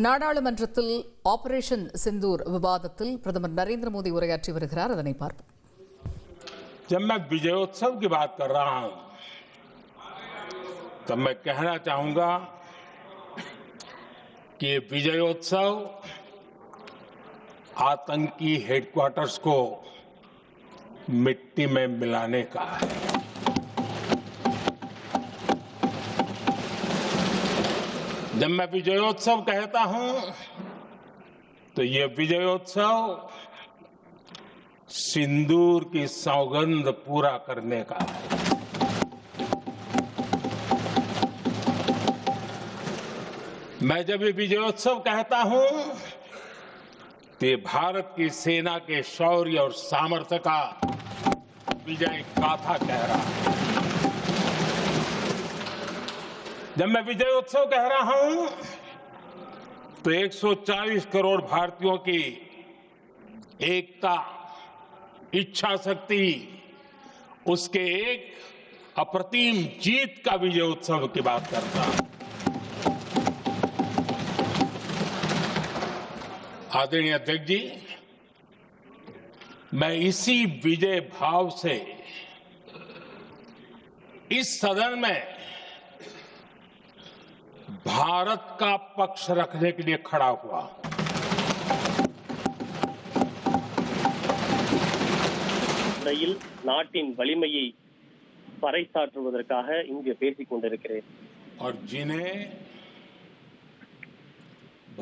நாடாளுமன்றத்தில் ஆபரேஷன் सिंदूर விவாதத்தில் பிரதமர் நரேந்திர மோடி உரையாற்றி வருகிறார். அதனை பார்ப்போம். जब मैं विजयोत्सव की बात कर रहा हूं तब मैं कहना चाहूंगा कि ये विजयोत्सव आतंकी हेडक्वार्टर्स को मिट्टी में मिलाने का है। जब मैं विजयोत्सव कहता हूं तो ये विजयोत्सव सिंदूर की सौगंध पूरा करने का है। मैं जब ये विजयोत्सव कहता हूं तो ये भारत की सेना के शौर्य और सामर्थ्य का विजय गाथा कह रहा है। जब मैं विजयोत्सव कह रहा हूं तो 140 करोड़ भारतीयों की एकता, इच्छा शक्ति, उसके एक अप्रतिम जीत का विजयोत्सव की बात करता हूं। आदरणीय अध्यक्ष जी, मैं इसी विजय भाव से इस सदन में भारत का पक्ष रखने के लिए खड़ा हुआ। நாட்டின் வலிமையை பறைசாற்றுவதற்காக இங்கு பேசிக் கொண்டிருக்கிறேன். और जिन्हें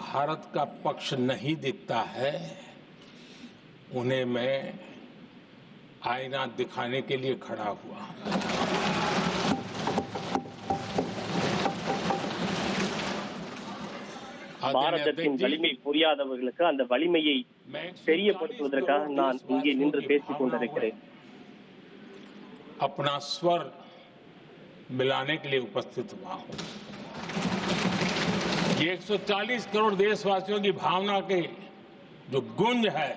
भारत का पक्ष नहीं दिखता है उन्हें मैं आईना दिखाने के लिए खड़ा हुआ। பாரதத்தின் வலிமை புரியாதவர்களுக்கு அந்த வலிமையை தெரியப்படுத்துவதற்காக நான் இங்கே நின்று பேசிக் கொண்டிருக்கிறேன். अपना स्वर मिलाने के लिए उपस्थित हुआ हूं। ये 140 करोड़ देशवासियों की भावना के जो गुंज है,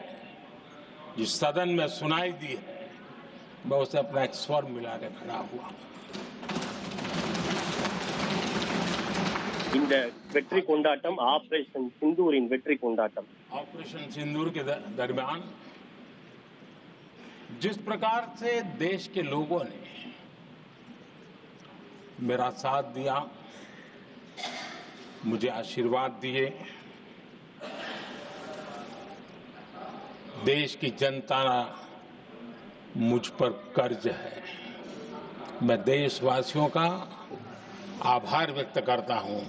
जिस सदन में सुनाई दी है, मैं उसे अपना एक स्वर मिलाने खड़ा हुआ। இந்த வெற்றி கொண்டாட்டம் ஆபரேஷன் சிந்தூரின் வெற்றி கொண்டாட்டம். ऑपरेशन सिंदूर के दरमियान जिस प्रकार से देश के लोगों ने मेरा साथ दिया, मुझे आशीर्वाद दिए, देश की जनता मुझ पर कर्ज है। मैं देशवासियों का आभार व्यक्त करता हूं।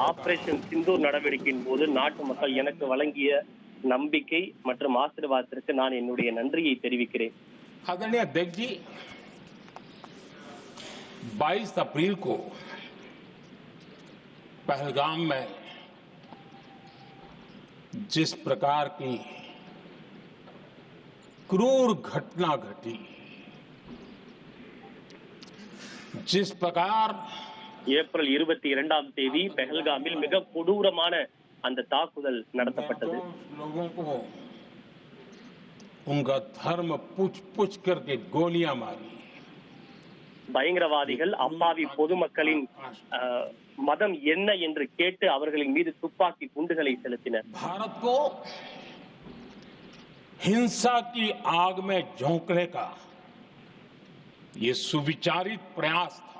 ஆபரேஷன் சிந்தூர் நடவடிக்கையின் போது நாட்டு மக்கள் எனக்கு வழங்கிய நம்பிக்கை மற்றும் ஆசீர்வாதத்திற்கு நான் என்னுடைய நன்றியை தெரிவிக்கிறேன். आदरणीय अध्यक्ष जी, 22 अप्रैल को पहलगाम में जिस प्रकार की क्रूर घटना घटी, जिस प्रकार ஏப்ரல் 22ஆம் தேதி பெஹல்காமில் மிக கொடூரமான அந்த தாக்குதல் நடத்தப்பட்டது. लोगों को उनका धर्म पूछ करके गोलियां मारी. பயங்கரவாதிகள் அப்பாவி பொதுமக்களின் மதம் என்ன என்று கேட்டு அவர்களின் மீது துப்பாக்கி குண்டுகளை செலுத்தினர். भारत को हिंसा की आग में झोंकने का ये सुविचारित प्रयास था.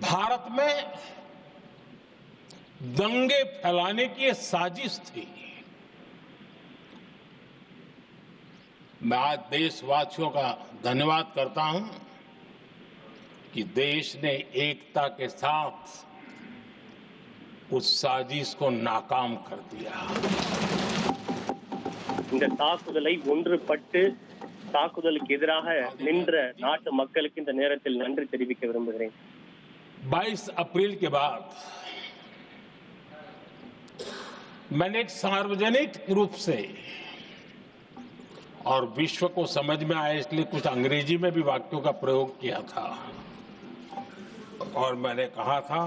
भारत में दंगे फैलाने की ये साजिश थी. मैं आज देशवासियों का धन्यवाद करता हूं कि देश ने एकता के साथ उस साजिश को नाकाम कर दिया. இந்த தாக்குதலை ஒன்றுபட்டு தாக்குதலுக்கு எதிராக நின்ற நாட்டு மக்களுக்கு இந்த நேரத்தில் நன்றி தெரிவிக்க விரும்புகிறேன். 22 अप्रैल के बाद मैंने एक सार्वजनिक रूप से और विश्व को समझ में आए इसलिए कुछ अंग्रेजी में भी वाक्यों का प्रयोग किया था और मैंने कहा था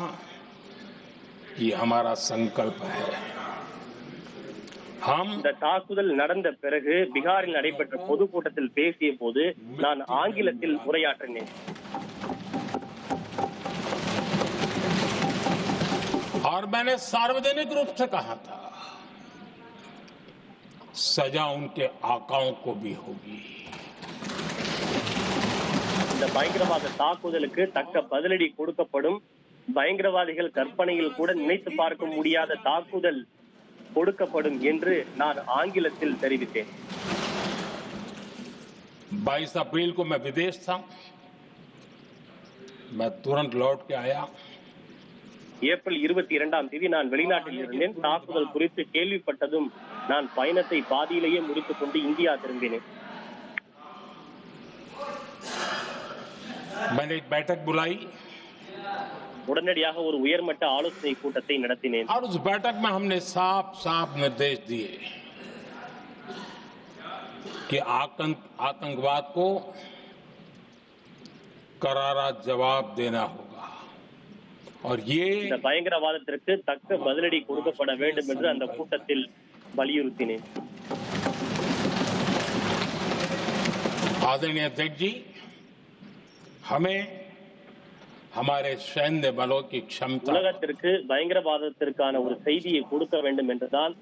कि हमारा संकल्प है. இந்த தாக்குதல் நடந்த பிறகு பீகாரில் நடைபெற்ற பொதுக்கூட்டத்தில் பேசிய போது நான் ஆங்கிலத்தில் உரையாற்றினேன். और मैंने सार्वजनिक रूप से कहा था, सजा उनके आकाओं को भी होगी। இந்த பயங்கரவாத தாக்குதலுக்கு தக்க பதிலடி கொடுக்கப்படும். பயங்கரவாதிகள் கற்பனையில் கூட நினைத்து பார்க்க முடியாத தாக்குதல் கொடுக்கப்படும் என்று நான் ஆங்கிலத்தில் தெரிவித்தேன். 22 अप्रैल को मैं विदेश था, मैं तुरंत लौट के आया। ஏப்ரல் 22ஆம் தேதி நான் வெளிநாட்டில் இருந்தேன். தாக்குதல் குறித்து கேள்விப்பட்டதும் நான் பயணத்தை பாதியிலேயே முடித்துக் கொண்டு இந்தியா திரும்பினேன். मैंने एक बैठक बुलाई உடனடியாக ஒரு உயர்மட்ட ஆலோசனை கூட்டத்தை நடத்தினேன். और उस बैठक में हमने साफ साफ निर्देश दिए कि आतंकवाद को करारा जवाब देना होगा और ये இந்த பயங்கரவாதத்திற்கு தக்க பதிலடி கொடுக்கப்பட வேண்டும் என்று அந்த கூட்டத்தில் வலியுறுத்தினேன். आदरणीय अध्यक्ष जी, हमें हमारे सैन्य बलों की क्षमता உலகத்திற்கு பயங்கரவாதத்திற்கான ஒரு செய்தியை கொடுக்க வேண்டும் என்றுதான்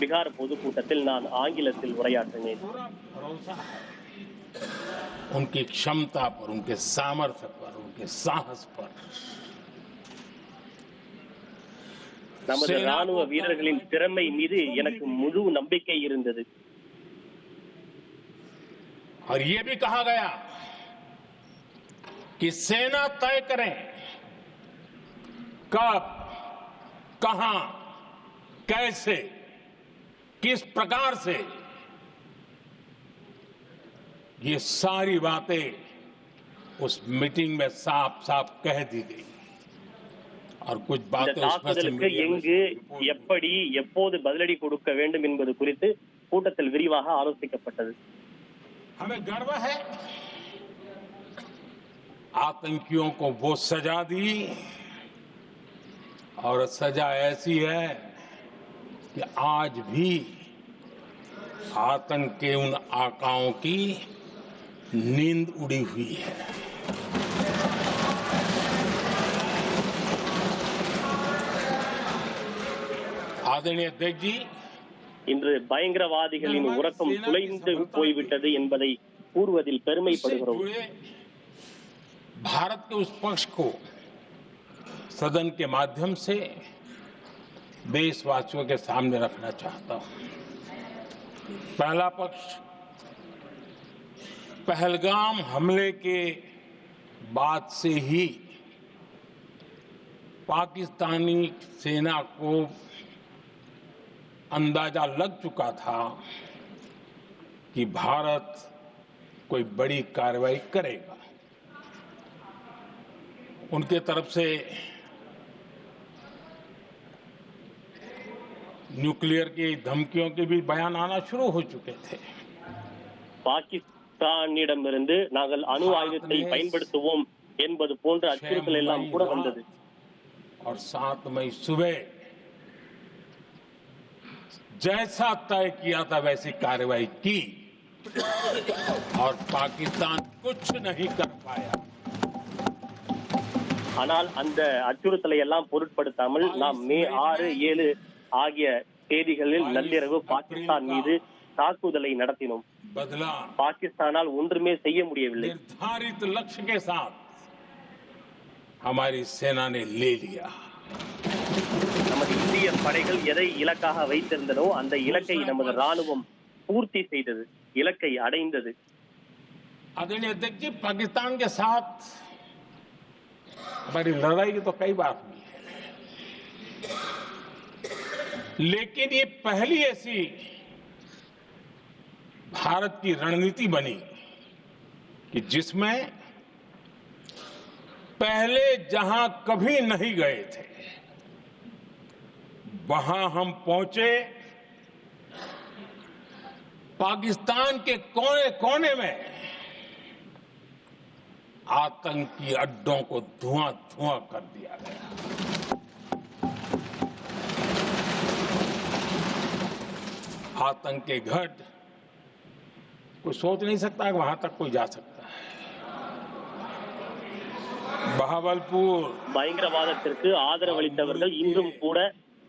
பீகார் பொதுக்கூட்டத்தில் நான் ஆங்கிலத்தில் உரையாற்றினேன். पूरा भरोसा है उनकी क्षमता पर, उनके सामर्थ्य पर, उनके साहस पर। நமது ராணுவ வீரர்களின் திறமை மீது எனக்கு முழு நம்பிக்கை இருந்தது. और ये भी कहा गया कि सेना तय करें कब, कहां, कैसे, किस प्रकार से, ये सारी बातें उस मीटिंग में साफ साफ कह दी गई और कुछ இந்த बातें उसमें से தாக்குதலுக்கு எங்கு, எப்படி, எப்போது பதிலடி கொடுக்க வேண்டும் என்பது குறித்து கூட்டத்தில் விரிவாக ஆலோசிக்கப்பட்டது. हमें गर्व है आतंकियों को वो सजा दी और सजा ऐसी है कि आज भी आतंक के उन आकाओं की नींद उड़ी हुई है। आदरणीय अध्यक्ष जी, இன்று பயங்கரவாதிகளின் உறக்கம் குலைந்து போய்விட்டது என்பதை கூறுவதில் பெருமைப்படுகிறோம். भारत के उस पक्ष को सदन के माध्यम से देशवासियों के सामने रखना चाहता हूं। पहला पक्ष पहलगाम हमले के बाद से ही पाकिस्तानी सेना को अंदाजा लग चुका था कि भारत कोई बड़ी कार्रवाई करेगा। उनके तरफ से न्यूक्लियर की धमकियों के भी बयान आना शुरू हो चुके थे। பாகிஸ்தானிடமிருந்து நாங்கள் அணு ஆயுதத்தை பயன்படுத்துவோம் என்பது போன்ற அச்சுறுத்தல் எல்லாம் கூட வந்தது. और 7 मई सुबह जैसा तय किया था वैसी कार्रवाई की और पाकिस्तान कुछ नहीं कर पाया। ஆனால் அந்த அச்சுறுத்தலை எல்லாம் பொருட்படுத்தாமல் நாம் மே 6, 7 ஆகிய தேதிகளில் நள்ளிரவு பாகிஸ்தான் மீது தாக்குதலை நடத்தினோம். बदला பாகிஸ்தானால் ஒன்றுமே செய்ய முடியவில்லை. निर्धारित लक्ष्य के साथ हमारी सेना ने ले लिया। நமது இந்திய படைகள் எதை இலக்காக வைத்திருந்தனோ அந்த இலக்கை நமது ராணுவம் பூர்த்தி செய்தது, இலக்கை அடைந்தது. आदरणीय अध्यक्ष जी, पाकिस्तान के साथ हमारी लड़ाई तो कई बार हुई है, लेकिन ये पहली ऐसी भारत की रणनीति बनी कि जिसमें पहले जहां कभी नहीं गए थे वहां हम पहुंचे, पाकिस्तान के कोने कोने में आतंकी अड्डों को धुआं धुआं कर दिया गया। आतंक के गढ़ कोई सोच नहीं सकता कि वहां तक कोई जा सकता है। बहावलपुर பயங்கரவாதத்திற்கு ஆதரவளித்தவர்கள் இன்றும் கூட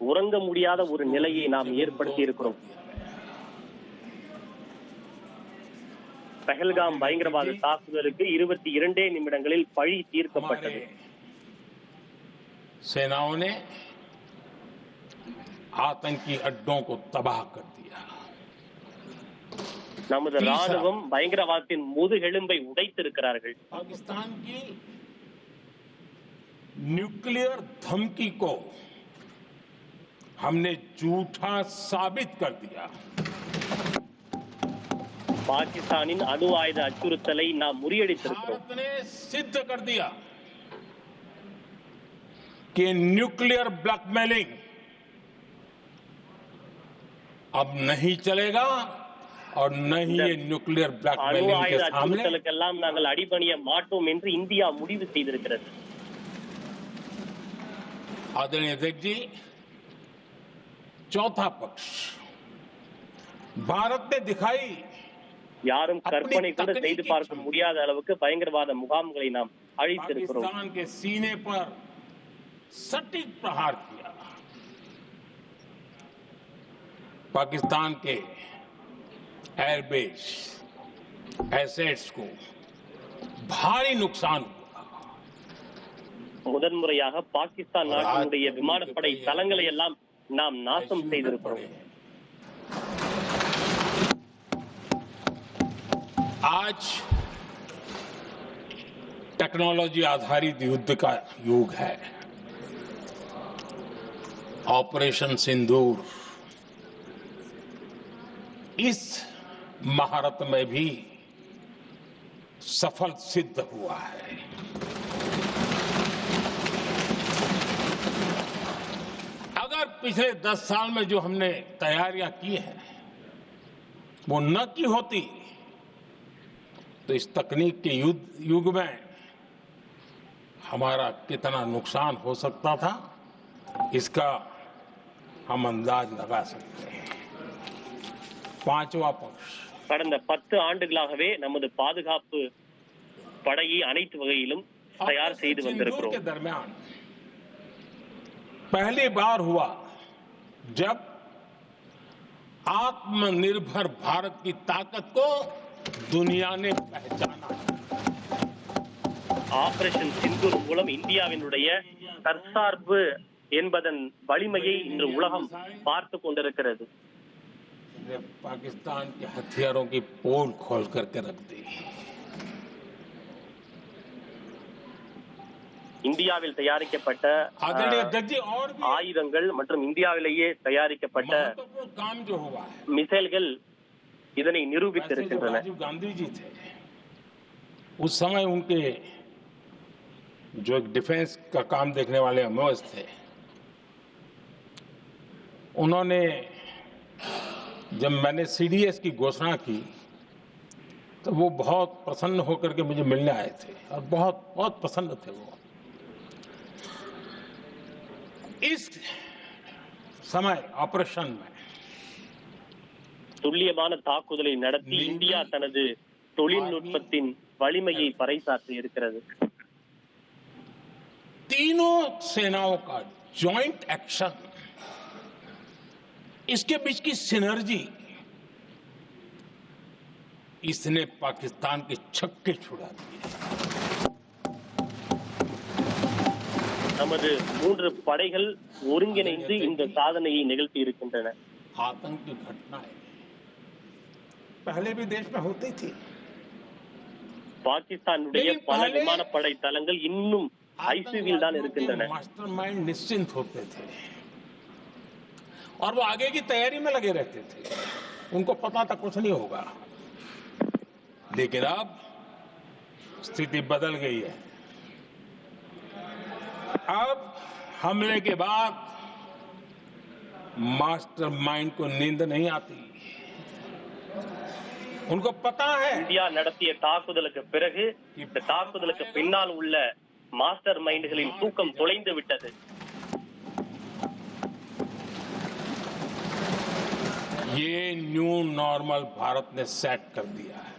உறங்க முடியாத ஒரு நிலையை நாம் ஏற்படுத்தி இருக்கிறோம். பஹல்காம் பயங்கரவாத தாக்குதலுக்கு 22 நிமிடங்களில் பழி தீர்க்கப்பட்டது. सेनाओं ने आतंकी अड्डों को तबाह कर दिया. நமது ராணுவம் பயங்கரவாதத்தின் முதுகெலும்பை உடைத்திருக்கிறார்கள். पाकिस्तान की न्यूक्लियर धमकी को हमने झूठा साबित कर दिया. பாகிஸ்தானின் அணு ஆயுத அச்சுறுத்தலை நாம் முறியடித்திருக்கிறோம். भारत ने सिद्ध कर दिया कि न्यूक्लियर ब्लैकमेलिंग अब नहीं चलेगा और नहीं ये न्यूक्लियर அணு ब्लैकमेलिंग के ஆயுத सामने அச்சுறுத்தலுக்கெல்லாம் நாங்கள் அடிபணிய மாட்டோம் என்று இந்தியா முடிவு செய்திருக்கிறது. आदरणीय अध्यक्ष जी, चौथा पक्ष भारत ने दिखाई யாரும் கற்பனை கூட செய்து பார்க்க முடியாத அளவுக்கு பயங்கரவாத முகாம்களை நாம் அழித்திருக்கிறோம். पाकिस्तान के सीने पर सटीक प्रहार किया. पाकिस्तान के एयरबेस एसेट्स को भारी नुकसान हुआ. முதன்முறையாக பாகிஸ்தான் நாட்டினுடைய விமானப்படை தளங்களை எல்லாம் நாம் நாசம் செய்திருக்கிறோம். आज टेक्नोलॉजी आधारित युद्ध का युग है. ऑपरेशन सिंदूर इस महारत में भी सफल सिद्ध हुआ है. अगर पिछले 10 साल में जो हमने तैयारियां की हैं वो न की होती तो इस तकनीक के युग में हमारा कितना नुकसान हो सकता था इसका हम अंदाज लगा सकते हैं. पांचवा पक्ष கடந்த 10 ஆண்டுகளாகவே நமது பாதுகாப்பு படையை அனைத்து வகையிலும் தயார் செய்து வந்திருக்கிறோம். के दरमियान पहली बार हुआ जब आत्मनिर्भर भारत की ताकत को दुनिया ने पहचाना. ஆபரேஷன் சிந்தூர் மூலம் இந்தியாவினுடைய தற்சார்பு என்பதன் வலிமையை இன்று உலகம் பார்த்து கொண்டிருக்கிறது. पाकिस्तान के हथियारों की पोल खोल करके रख दी. இந்தியாவில் தயாரிக்கப்பட்ட आदरणीय अध्यक्ष जी, और भी ஆயுதங்கள் மற்றும் இந்தியாவிலேயே தயாரிக்கப்பட்ட महत्वपूर्ण काम जो हुआ है, மிசைல்கள் இதனை वैसे जो நிரூபித்திருக்கின்றன. राजीव गांधी जी थे उस समय उनके जो एक डिफेंस का काम देखने वाले अमोस थे, उन्होंने जब मैंने सीडीएस की घोषणा की तो वो बहुत प्रसन्न होकर के मुझे मिलने आए थे और बहुत बहुत प्रसन्न थे वो. इस समय ऑपरेशन में துல்லியமான தாக்குதலை நடத்தி இந்தியா தனது தொழில்நுட்பத்தின் வலிமையை பறைசாற்றி இருக்கிறது. तीनों सेनाओं का जॉइंट एक्शन, इसके बीच की सिनर्जी, इसने पाकिस्तान के छक्के छुड़ा दिए. நமது 3 படைகள் ஒருங்கிணைந்து இந்த சாதனையை நிகழ்த்தி இருக்கின்றன. आतंक की घटनाएं पहले भी देश में होती थी. பாகிஸ்தானுடைய பல விமானப்படை தளங்கள் இன்னும் ஐசியூவில் தான் இருக்கின்றன. मास्टरमाइंड निश्चिंत होते थे और वो आगे की तैयारी में लगे रहते थे. उनको पता था कुछ नहीं होगा. लेकिन अब स्थिति बदल गई है. अब हमले के बाद मास्टरमाइंड को नींद नहीं आती. उनको पता है இந்தியா நடத்திய தாக்குதலுக்கு பிறகு இந்த தாக்குதலுக்கு பின்னால் உள்ள மாஸ்டர் மைண்டுகளின் தூக்கம் தொலைந்து விட்டது. ये न्यू नॉर्मल भारत ने सेट कर दिया है.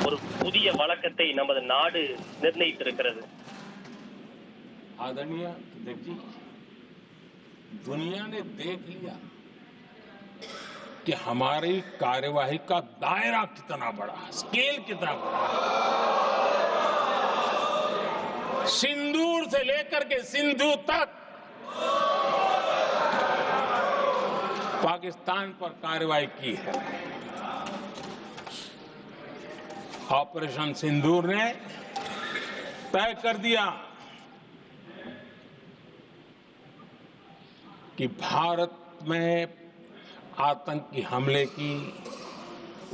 ஒரு புதிய வழக்கத்தை நமது நாடு நிர்ணயித்திருக்கிறது. आदरणीय अध्यक्ष जी, दुनिया ने देख लिया कि हमारी कार्यवाही का दायरा कितना बड़ा, स्केल कितना बड़ा। सिंदूर से लेकर के सिंधु तक पाकिस्तान पर कार्रवाई की है। ऑपरेशन सिंदूर ने तय कर दिया कि भारत में आतंकी हमले की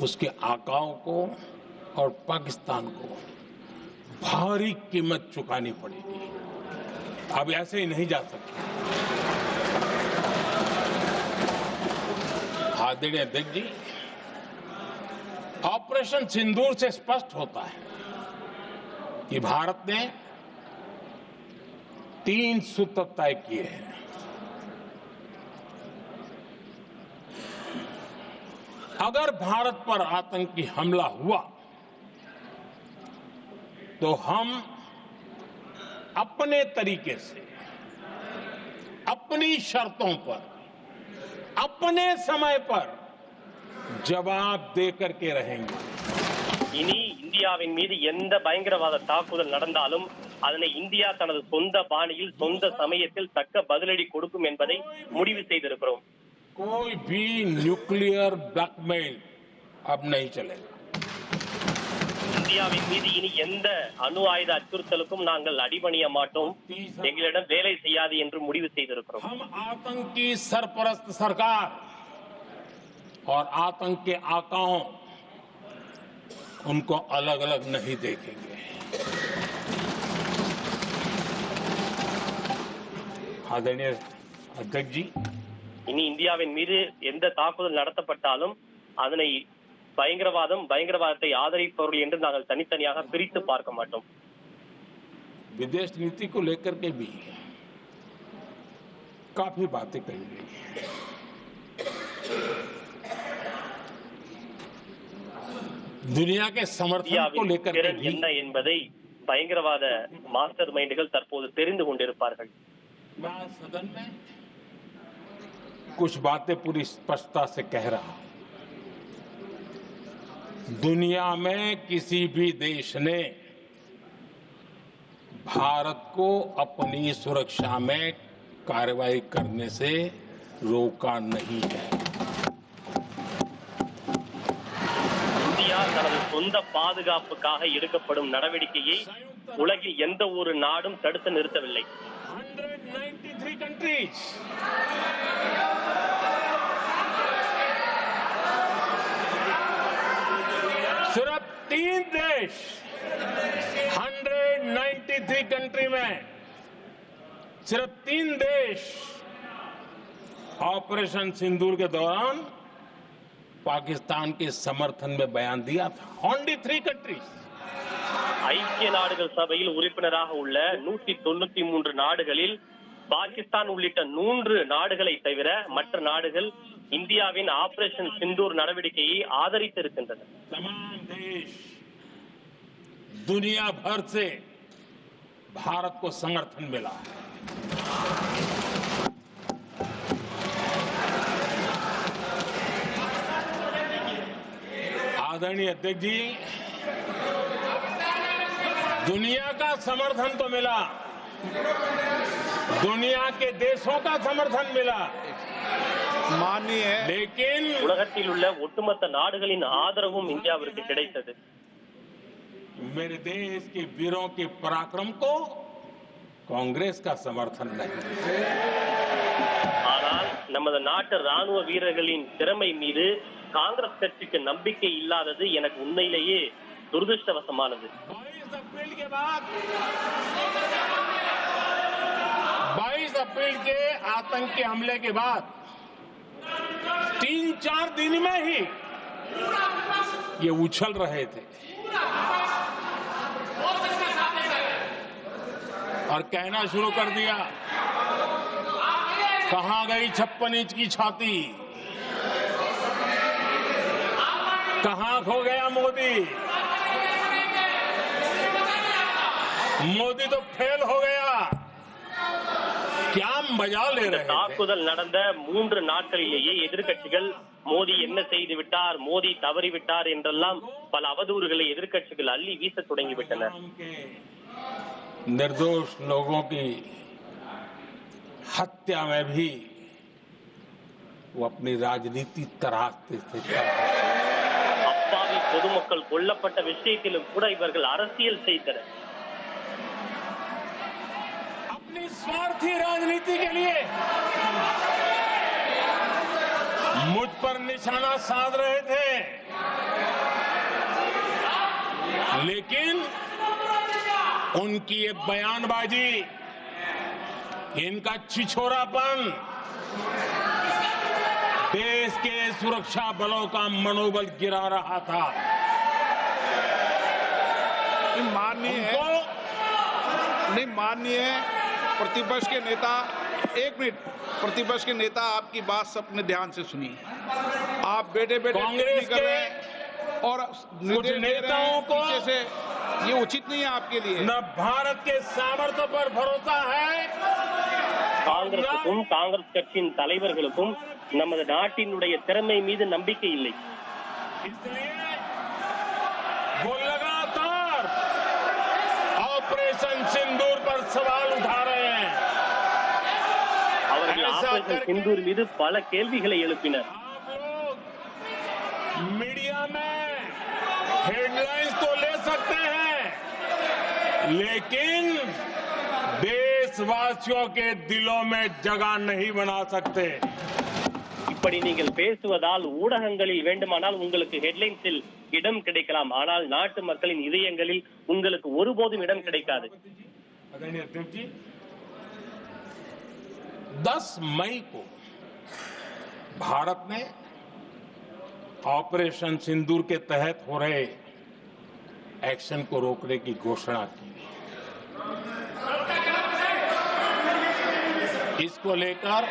उसके आकाओं को और पाकिस्तान को भारी कीमत चुकानी पड़ेगी। अब ऐसे ही नहीं जा सकते। आदरणीय अध्यक्ष जी, ऑपरेशन सिंदूर से स्पष्ट होता है कि भारत ने 3 सूत्र तय किए हैं। अगर भारत पर आतंकी हमला हुआ तो हम अपने तरीके से, अपनी शर्तों पर, अपने समय पर जवाब दे करके रहेंगे। இனி இந்தியாவின் மீது எந்த பயங்கரவாத தாக்குதல் நடந்தாலும் அதனை இந்தியா தனது சொந்த பாணியில் சொந்த சமயத்தில் தக்க பதிலடி கொடுக்கும் என்பதை முடிவு செய்திருக்கிறோம். कोई भी न्यूक्लियर ब्लैकमेल अब नहीं चलेगा। இந்தியாவின் மீது இனி எந்த அணு ஆயுத அச்சுறுத்தலுக்கும் நாங்கள் அடிபணிய மாட்டோம், எங்களிடம் வேலை செய்யாது என்று முடிவு செய்திருக்கிறோம். हम आतंक की सरपरस्त सरकार और आतंक के आकाओं उनको अलग अलग नहीं देखेंगे। आदरणीय अध्यक्ष जी, இனி இந்தியாவின் மீது எந்த தாக்குதல் நடத்தப்பட்டாலும் அதனை பயங்கரவாதத்தை ஆதரிப்பவர்கள் என்று நாங்கள் தனித்தனியாக பிரித்து பார்க்க மாட்டோம். विदेश नीति को लेकर के भी काफी बातें कही गई। दुनिया के समर्थन को लेकर के भी என்ன என்பதை பயங்கரவாத மாஸ்டர் மைண்டுகள் தற்போது தெரிந்து கொண்டிருப்பார்கள். मैं सदन में कुछ बातें पूरी स्पष्टता से कह रहा हूं। दुनिया में किसी भी देश ने भारत को अपनी सुरक्षा में कार्रवाई करने से रोका नहीं है। இந்தியா தனது சொந்த பாதுகாப்புக்காக எடுக்கப்படும் நடவடிக்கையை உலகில் எந்த ஒரு நாடும் தடுத்து நிறுத்தவில்லை. 193 countries, सिर्फ 3 देश 193 कंट्री में सिर्फ 3 देश ऑपरेशन सिंदूर के दौरान पाकिस्तान के समर्थन में बयान दिया था। Only 3 countries. ஐக்கிய நாடுகள் சபையில் உறுப்பினராக உள்ள 193 நாடுகளில் பாகிஸ்தான் உள்ளிட்ட 3 நாடுகளை தவிர மற்ற நாடுகள் இந்தியாவின் ஆபரேஷன் சிந்தூர் நடவடிக்கையை ஆதரித்திருக்கின்றன. तमाम देश दुनिया भर से भारत को समर्थन मिला है। आदरणीय अध्यक्ष जी, दुनिया का समर्थन तो मिला, दुनिया के देशों का समर्थन मिला, माननीय लेकिन உலகத்தில் உள்ள ஒட்டுமொத்த நாடுகளின் ஆதரவும் இந்தியாவிற்கு கிடைத்தது. मेरे देश के वीरों के पराक्रम को कांग्रेस का समर्थन नहीं। ஆனால் நமது நாட்டு ராணுவ வீரர்களின் திறமை மீது காங்கிரஸ் கட்சிக்கு நம்பிக்கை இல்லாதது எனக்கு உண்மையிலேயே துரதிருஷ்டவசமானது. 22 अप्रैल के आतंकी हमले के बाद 3-4 दिन में ही ये उछल रहे थे और कहना शुरू कर दिया, कहां गई 56 इंच की छाती, कहां खो गया मोदी, मोदी तो फेल हो गया, क्या मजा ले இந்த रहे थे। தாக்குதல் நடந்த 3 நாட்களிலேயே எதிர்க்கட்சிகள் மோடி என்ன செய்து விட்டார், மோடி தவறிவிட்டார் என்றெல்லாம் பல அவதூறுகளை எதிர்க்கட்சிகள் அள்ளி வீச தொடங்கிவிட்டனர். निर्दोष लोगों की हत्या में भी वो अपनी राजनीति तराशते थे। அப்பாவி பொதுமக்கள் கொல்லப்பட்ட விஷயத்திலும் கூட இவர்கள் அரசியல் செய்தனர். अपनी स्वार्थी राजनीति के लिए मुझ पर निशाना साध रहे थे, लेकिन उनकी ये बयानबाजी, इनका छिछोरापन देश के सुरक्षा बलों का मनोबल गिरा रहा था। माननीय प्रतिपक्ष के नेता, एक मिनट, प्रतिपक्ष के नेता आपकी बात सबने ध्यान से सुनी। आप बेटे कांग्रेस कर रहे के हैं और कुछ नेताओं को पीछे से, ये उचित नहीं है आपके लिए। न भारत के सामर्थ्य पर भरोसा है, காங்கிரசுக்கும் காங்கிரஸ் கட்சியின் தலைவர்களுக்கும் நமது நாட்டினுடைய திறமை மீது நம்பிக்கை இல்லை. इसलिए वो लगातार ऑपरेशन सिंदूर पर सवाल उठा रहे हैं। அவர்கள் ஆபரேஷன் சிந்தூர் மீது பல கேள்விகளை எழுப்பினர். आप लोग मीडिया में हेडलाइंस तो ले सकते हैं, लेकिन देशवासियों के दिलों में जगह नहीं बना सकते। இப்படி நீங்கள் பேசுவதால் ஊடகங்களில் வேண்டுமானால் உங்களுக்கு ஹெட்லைன்ஸில் இடம் கிடைக்கலாம், ஆனால் நாட்டு மக்களின் இதயங்களில் உங்களுக்கு ஒருபோதும் இடம் கிடைக்காது. 10 मई को भारत ने ऑपरेशन सिंदूर के तहत हो रहे एक्शन को रोकने की घोषणा की। इसको लेकर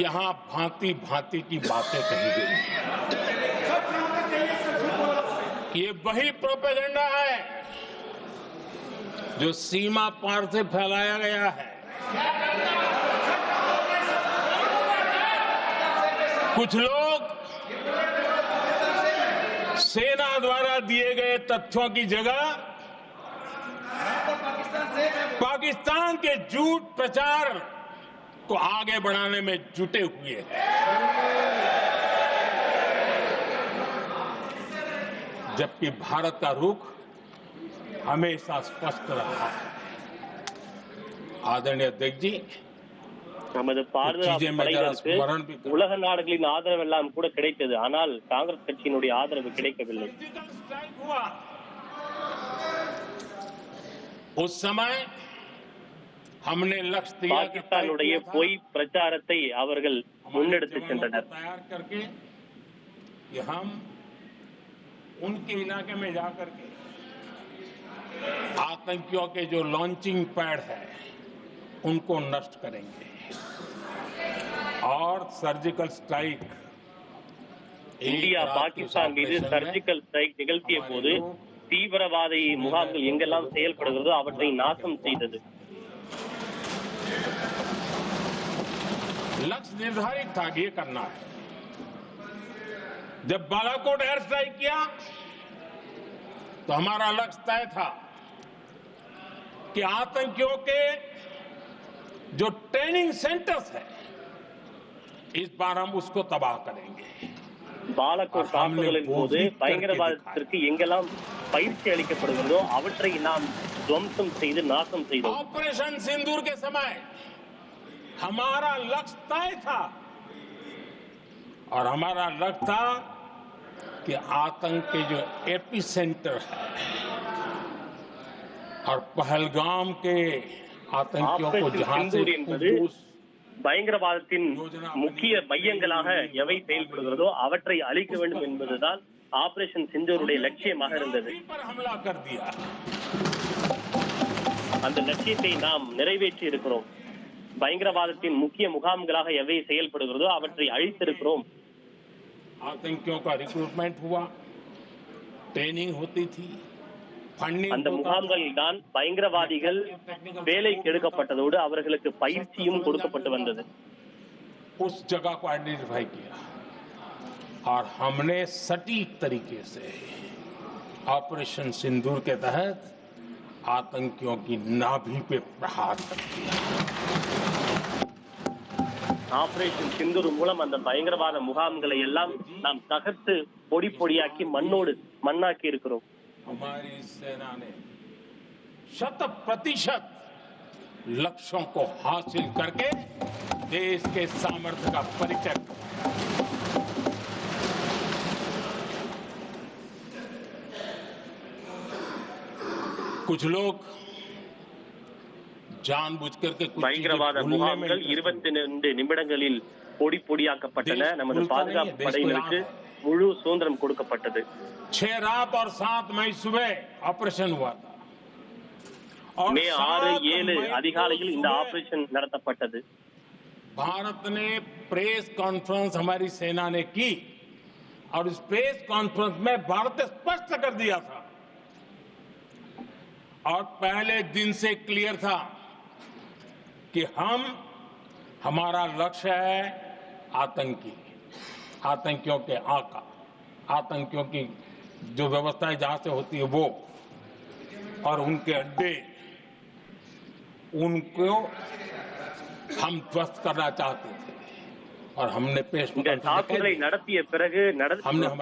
यहां भांति भांति की बातें कही गई। ये वही प्रोपेगेंडा है जो सीमा पार से फैलाया गया है। कुछ लोग सेना द्वारा दिए गए तथ्यों की जगह पाकिस्तान के झूठ प्रचार को आगे बढ़ाने में जुटे हुए हैं। जबकि भारत का रुख हमेशा स्पष्ट रहा है। आदरणीय अध्यक्ष जी, நமது பாதுகாப்பு படைகளுக்கு உலக நாடுகளின் ஆதரவெல்லாம் கூட கிடைத்தது, ஆனால் காங்கிரஸ் கட்சியினுடைய ஆதரவு கிடைக்கவில்லை. उस समय हमने लक्ष्य दिया कि பாகிஸ்தானுடைய பொய் பிரச்சாரத்தை அவர்கள் முன்னெடுத்து சென்றனர். तैयार करके कि हम उनके इलाके में जाकर के आतंकियों के जो लॉन्चिंग पैड है उनको नष्ट करेंगे और सर्जिकल स्ट्राइक இந்தியா பாகிஸ்தான் மீது சர்ஜிக்கல் ஸ்ட்ரைக் நிகழ்த்திய போது தீவிரவாத முகாம்கள் எங்கெல்லாம் செயல்படுகிறதோ அவற்றை நாசம் செய்தது. लक्ष्य निर्धारित था कि ये करना है। जब बालाकोट एयर स्ट्राइक किया तो हमारा लक्ष्य तय था कि आतंकियों के जो ट्रेनिंग सेंटर्स है इस बार हम उसको तबाह करेंगे। பாலக்கோட் தாக்குதலின் போது பயங்கரவாதத்திற்கு எங்கெல்லாம் பயிற்சி அளிக்கப்படுகிறதோ அவற்றை நாம் துவம்சம் செய்து நாசம் செய்தோம். ऑपरेशन सिंदूर के समय हमारा लक्ष्य तय था और हमारा लक्ष्य था कि आतंक के जो एपी सेंटर है और पहलगाम के आतंकियों को जहां से பயங்கரவாதத்தின் முக்கிய மையங்களாக எவை செயல்படுகிறதோ அவற்றை அழிக்க வேண்டும் என்பதுதான் ஆபரேஷன் சிந்தூருடைய லட்சியமாக இருந்தது. அந்த லட்சியத்தை நாம் நிறைவேற்றி இருக்கிறோம். பயங்கரவாதத்தின் முக்கிய முகாம்களாக எவை செயல்படுகிறதோ அவற்றை அழித்திருக்கிறோம். आतंकियों का रिक्रूटमेंट हुआ, ट्रेनिंग होती थी, फंडिंग அந்த முகாம்களில் தான் பயங்கரவாதிகள் வேலைக்கு எடுக்கப்பட்டதோடு அவர்களுக்கு பயிற்சியும் கொடுக்கப்பட்டு வந்தது. उस जगह को आइडेंटिफाई किया और हमने सटीक तरीके से ऑपरेशन सिंदूर के तहत आतंकियों की नाभि पे प्रहार कर दिया. ஆபரேஷன் சிந்தூர் மூலம் அந்த பயங்கரவாத முகாம்களை எல்லாம் நாம் தகர்த்து பொடி பொடியாக்கி மண்ணாக்கி இருக்கிறோம். हमारी सेना ने 100% लक्ष्यों को हासिल करके देश के सामर्थ्य का परिचय किया. कुछ लोग जानबूझ करके कुछ பயங்கரவாத முகாம்கள் 22 நிமிடங்களில் பொடி பொடியாக்கப்பட்டன. நமது பாதுகாப்பு படையினருக்கு முழு சுதந்திரம் கொடுக்கப்பட்டது. 6 रात और 7 मई सुबह ऑपरेशन हुआ था. மே 6, 7 அதிகாலையில் இந்த ஆபரேஷன் நடத்தப்பட்டது. भारत ने प्रेस कॉन्फ्रेंस हमारी सेना ने की और इस प्रेस कॉन्फ्रेंस में भारत ने स्पष्ट कर दिया था और पहले दिन से क्लियर था कि हमारा लक्ष्य है आतंकियों के आका, आतंकियों की जो व्यवस्थाएं जहां से होती है वो और उनके अड्डे, उनको हम ध्वस्त करना चाहते थे और हमने இந்த தாக்குதலை நடத்திய பிறகு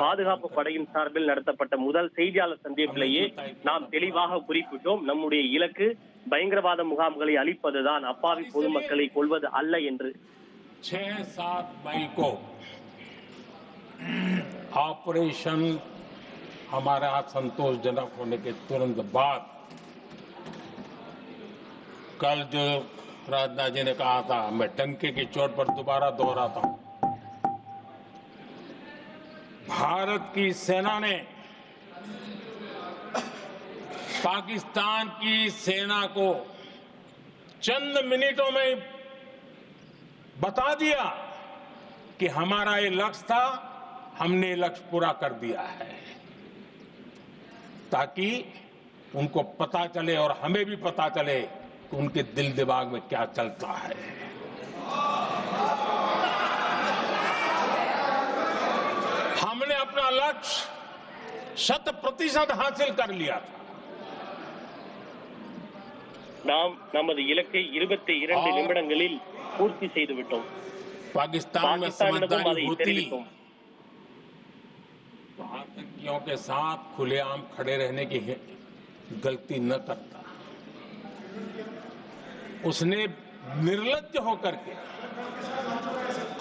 பாதுகாப்பு படையின் சார்பில் நடத்தப்பட்ட முதல் செய்தியாளர் சந்திப்பிலேயே நாம் தெளிவாக குறிப்பிட்டோம், நம்முடைய இலக்கு பயங்கரவாத முகாம்களை அழிப்பதுதான், அப்பாவி பொதுமக்களை கொல்வது அல்ல என்று. 6-7 मई को ऑपरेशन हमारा संतोषजनक होने के तुरंत बाद कल जो राजनाथ जी ने कहा था, मैं डंके की चोट पर दोबारा दोहराता हूं, भारत की सेना ने पाकिस्तान की सेना को चंद मिनटों में बता दिया कि हमारा ये लक्ष्य था, हमने लक्ष्य पूरा कर दिया है, ताकि उनको पता चले और हमें भी पता चले कि उनके दिल दिमाग में क्या चलता है. हमने अपना लक्ष्य 100% हासिल कर लिया था. நாம் நமது இலக்கை 22 நிமிடங்களில் பூர்த்தி செய்து விட்டோம். पाकिस्तान में समझदारी அதை होती தெரிவித்தோம். आतंकियों के साथ खुलेआम खड़े रहने की गलती न करता. उसने निर्लज्ज होकर के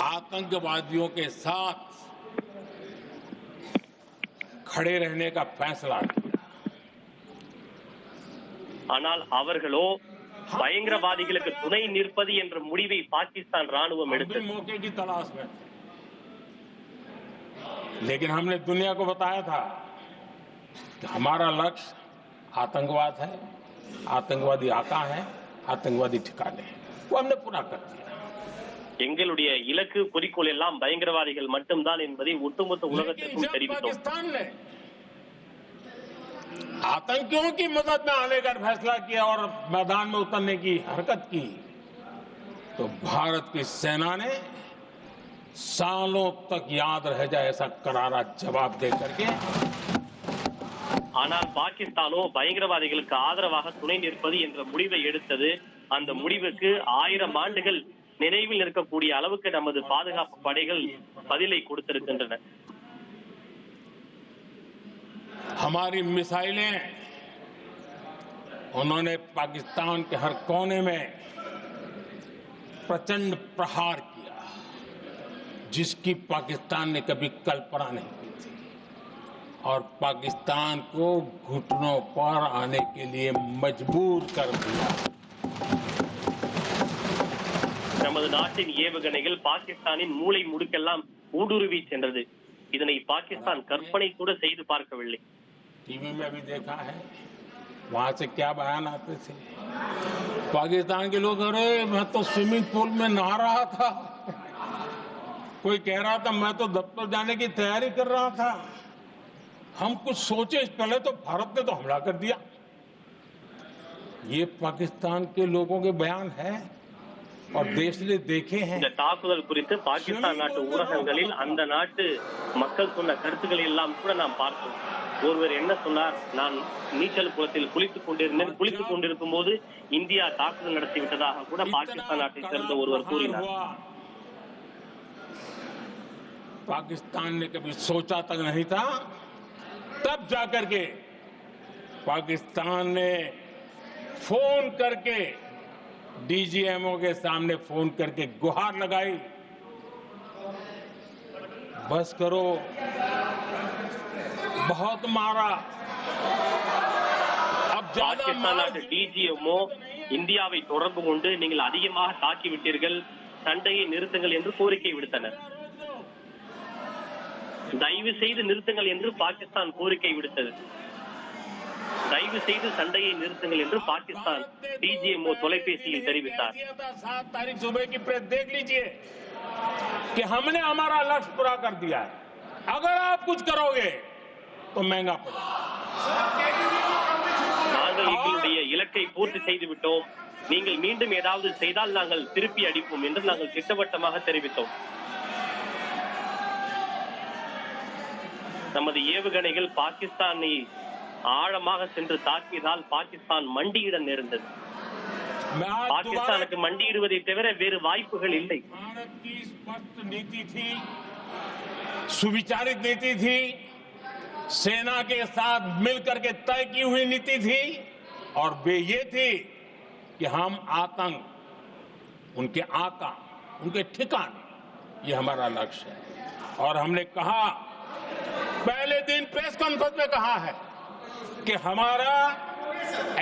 आतंकवादियों के साथ खड़े रहने का फैसला किया. ஆனால் அவர்களோ பயங்கரவாதிகளுக்கு துணை நிற்பது என்ற முடிவை பாகிஸ்தான் ராணுவம் எடுத்தது. मौके की तलाश में, लेकिन हमने दुनिया को बताया था कि हमारा लक्ष्य आतंकवाद है, आतंकवादी आका है, आतंकवादी ठिकाने हैं. वो हमने पूरा कर दिया. எங்களுடைய இலக்கு குறிக்கோள் எல்லாம் பயங்கரவாதிகள் மட்டும்தான் என்பதை ஒட்டுமொத்த உலகத்திற்கும் தெரிவித்தோம். पाकिस्तान ने आतंकियों की मदद में आने का फैसला किया और मैदान में उतरने की हरकत की, तो भारत की सेना ने सालों तक याद रह जाए ऐसा करारा जवाब दे करके. ஆனால் பாகிஸ்தானோ பயங்கரவாதிகளுக்கு ஆதரவாக துணை நிற்பது என்ற முடிவை எடுத்தது. அந்த முடிவுக்கு 1000 ஆண்டுகள் நினைவில் இருக்கக்கூடிய அளவுக்கு நமது பாதுகாப்பு படைகள் பதிலை கொடுத்திருக்கின்றன. हमारी मिसाइलें उन्होंने पाकिस्तान के हर कोने में प्रचंड प्रहार किया, जिसकी पाकिस्तान ने कभी कल्पना नहीं की थी और पाकिस्तान को घुटनों पर आने के लिए मजबूर कर दिया. நமது நாட்டின் ஏவுகணைகள் பாகிஸ்தானின் மூளை முடுக்கெல்லாம் ஊடுருவி சென்றது. இதனை பாகிஸ்தான் கற்பனை கூட செய்து பார்க்கவில்லை. टीवी में भी देखा है, वहां से क्या बयान आते थे. पाकिस्तान के लोग, अरे मैं तो स्विमिंग पूल में नहा रहा था, कोई कह रहा था मैं तो दफ्तर जाने की तैयारी कर रहा था. हम कुछ सोचे पहले तो भारत ने तो हमला कर दिया। ये पाकिस्तान के लोगों के बयान है और देश ने देखे हैं। இந்த தாக்குதல் குறித்து பாகிஸ்தான் நாட்டு ஊடகங்களில் அந்த நாட்டு மக்கள் சொன்ன கருத்துக்களை எல்லாம் கூட நாம் பார்த்தோம். ஒருவர் என்ன சொன்னார், நான் நீச்சல் குளத்தில் குளித்துக் கொண்டிருக்கும் போது இந்தியா தாக்குதல் நடத்தி விட்டதாக கூட பாகிஸ்தான் நாட்டை சேர்ந்த ஒருவர் கூறினார். पाकिस्तान ने कभी सोचा तक नहीं था, तब जाकर के पाकिस्तान ने फोन करके डीजीएमओ के सामने फोन करके गुहार लगाई, बस करो, बहुत मारा, अब ज्यादा பாகிஸ்தான் நாட்டு டிஜிஎம்ஓ இந்தியாவை தொடர்பு கொண்டு நீங்கள் அதிகமாக தாக்கிவிட்டீர்கள், சண்டையை நிறுத்துங்கள் என்று கோரிக்கை விடுத்தனர். தயவு செய்து நிறுத்துங்கள் என்று பாகிஸ்தான் கோரிக்கை விடுத்தது. தயவு செய்து சண்டையை நிறுத்துங்கள் என்று பாகிஸ்தான் டிஜிஎம்ஓ தொலைபேசியில் தெரிவித்தார். 7 तारीख सुबह की प्रेस देख लीजिए कि हमने हमारा लक्ष्य पूरा कर दिया है, अगर आप कुछ करोगे तो महंगा पड़ेगा. நாங்கள் எங்களுடைய இலக்கை பூர்த்தி செய்து விட்டோம், நீங்கள் மீண்டும் ஏதாவது செய்தால் நாங்கள் திருப்பி அடிப்போம் என்று நாங்கள் திட்டவட்டமாக தெரிவித்தோம். நமது ஏவுகணைகள் பாகிஸ்தானை ஆழமாக சென்று தாக்கியதால் பாகிஸ்தான் மண்டியிட நேர்ந்தது. பாகிஸ்தானுக்கு மண்டியிடுவதை தவிர வேறு வாய்ப்புகள் இல்லை. भारत की स्पष्ट नीति थी, सुविचारित नीति थी, सेना के साथ मिलकर के तय की हुई नीति थी और वे ये थी कि हम आतंक, उनके आका, उनके ठिकाने, ये हमारा लक्ष्य है. और हमने कहा, पहले दिन प्रेस कॉन्फ्रेंस में कहा है कि हमारा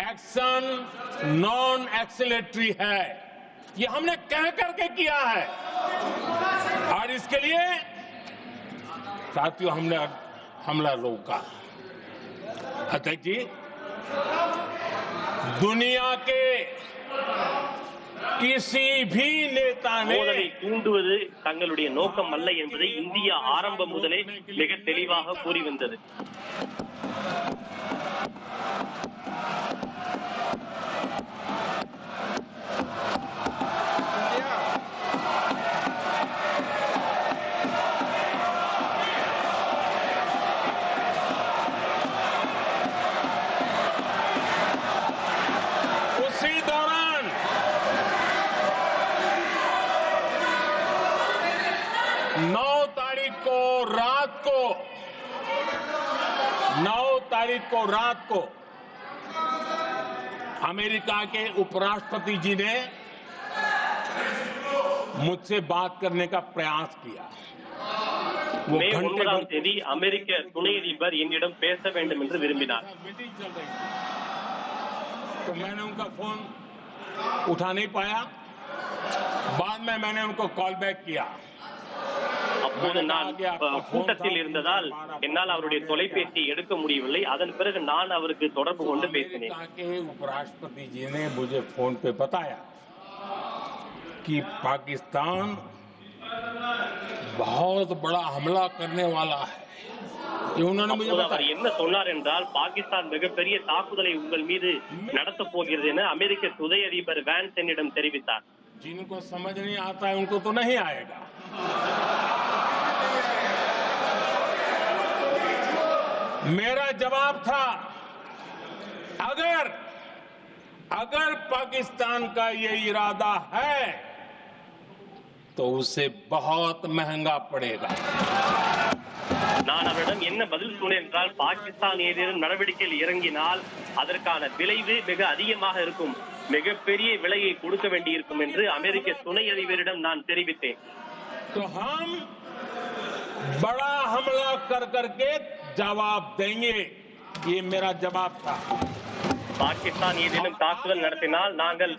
एक्शन नॉन एक्सीलरेटरी है. ये हमने कह करके किया है और इसके लिए साथियों हमने हमला रोका. अध्यक्ष जी, दुनिया के किसी भी नेता ने மோதலை தூண்டுவது தங்களுடைய நோக்கம் அல்ல என்பதை இந்தியா ஆரம்பம் முதலே மிக தெளிவாக கூறி வந்தது. उसी दौरान 9 तारीख को रात को अमेरिका के उपराष्ट्रपति जी ने मुझसे बात करने का प्रयास किया. वो மே घंटे 9ஆம் தேதி அமெரிக்க துணை அதிபர் என்னிடம் பேச வேண்டும் என்று விரும்பினார். मीटिंग चल रही थी, तो मैंने उनका फोन उठा नहीं पाया. बाद में मैंने उनको कॉल बैक किया. அப்போது நான் கூட்டத்தில் இருந்ததால் என்னால் அவருடைய தொலைபேசியை எடுக்க முடியவில்லை. அதன் பிறகு நான் அவருக்கு தொடர்பு கொண்டு பேசினேன். उपराष्ट्रपति जी ने मुझे फोन पे बताया कि पाकिस्तान बहुत बड़ा हमला करने वाला है. ये उन्होंने मुझे அப்போது அவர் बताया. என்ன சொன்னார் என்றால், பாகிஸ்தான் மிகப்பெரிய தாக்குதலை உங்கள் மீது நடத்த போகிறது என அமெரிக்க துணை அதிபர் வான்ஸ் என்னிடம் தெரிவித்தார். जिनको समझ नहीं आता है उनको तो नहीं आएगा. मेरा जवाब था, अगर पाकिस्तान का ये इरादा है तो उसे बहुत महंगा पड़ेगा. நான் அவரிடம் என்ன பதில் சொன்னேன் என்றால், பாகிஸ்தான் ஏதேனும் நடவடிக்கையில் இறங்கினால் அதற்கான விளைவு மிக அதிகமாக இருக்கும், மிகப்பெரிய விலையை கொடுக்க வேண்டியிருக்கும் என்று அமெரிக்க துணை அதிபரிடம் நான் தெரிவித்தேன். तो हम बड़ा हमला कर करके जवाब देंगे, ये मेरा जवाब था. பாகிஸ்தான் ஏதேனும் தாக்குதல் நடத்தினால் நாங்கள்